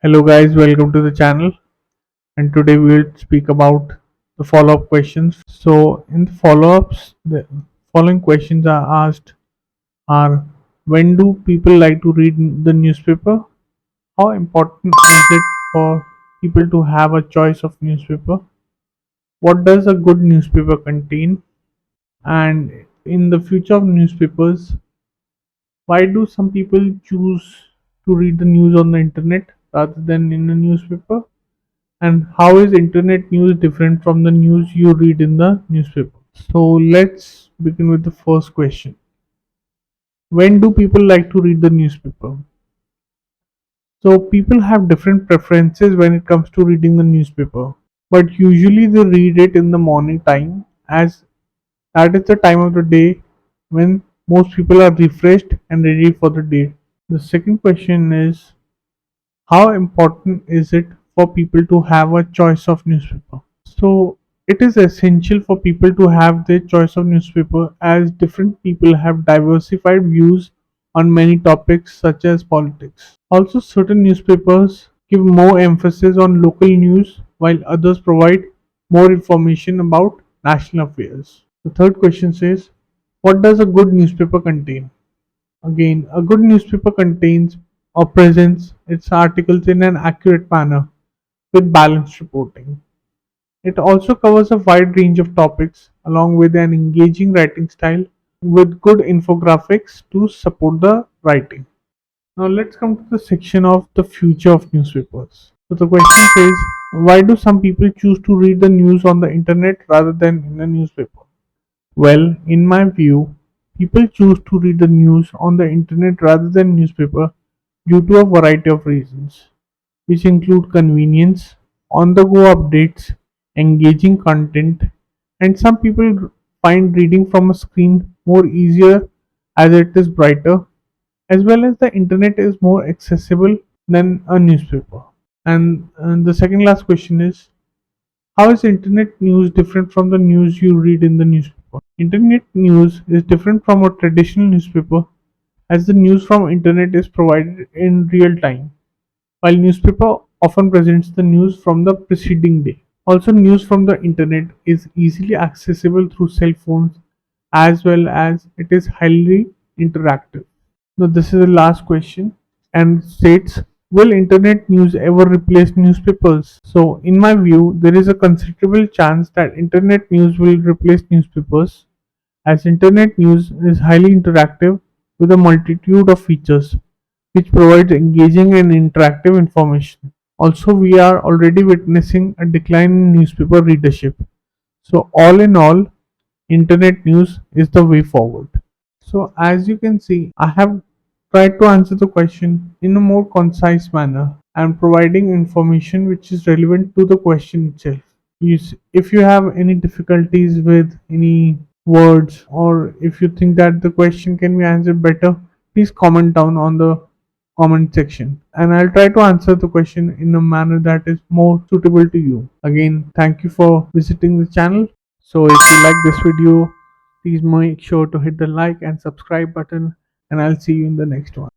Hello guys, welcome to the channel, and today we'll speak about the follow-up questions. So in the follow-ups, the following questions are asked are: when do people like to read the newspaper? How important is it for people to have a choice of newspaper? What does a good newspaper contain? And in the future of newspapers, why do some people choose to read the news on the internet rather than in a newspaper? And how is internet news different from the news you read in the newspaper? So let's begin with the first question. When do people like to read the newspaper? So people have different preferences when it comes to reading the newspaper, but usually they read it in the morning time, as that is the time of the day when most people are refreshed and ready for the day. The second question is: how important is it for people to have a choice of newspaper? So it is essential for people to have their choice of newspaper, as different people have diversified views on many topics such as politics. Also, certain newspapers give more emphasis on local news while others provide more information about national affairs. The third question says, what does a good newspaper contain? Again, a good newspaper contains or presents its articles in an accurate manner with balanced reporting. It also covers a wide range of topics along with an engaging writing style with good infographics to support the writing. Now let's come to the section of the future of newspapers. So the question says, why do some people choose to read the news on the internet rather than in a newspaper? Well, in my view, people choose to read the news on the internet rather than newspaper due to a variety of reasons, which include convenience, on the go updates, engaging content, and some people find reading from a screen more easier as it is brighter, as well as the internet is more accessible than a newspaper. And the second last question is, how is internet news different from the news you read in the newspaper? Internet news is different from a traditional newspaper, as the news from internet is provided in real time, while newspaper often presents the news from the preceding day. Also, news from the internet is easily accessible through cell phones, as well as it is highly interactive. Now, this is the last question and states, will internet news ever replace newspapers? So, in my view, there is a considerable chance that internet news will replace newspapers, as internet news is highly interactive with a multitude of features which provides engaging and interactive information. Also, we are already witnessing a decline in newspaper readership. So, all in all, internet news is the way forward. So, as you can see, I have tried to answer the question in a more concise manner and providing information which is relevant to the question itself. If you have any difficulties with any words, or if you think that the question can be answered better, please comment down on the comment section and I'll try to answer the question in a manner that is more suitable to you. Again, thank you for visiting the channel. So if you like this video, please make sure to hit the like and subscribe button, and I'll see you in the next one.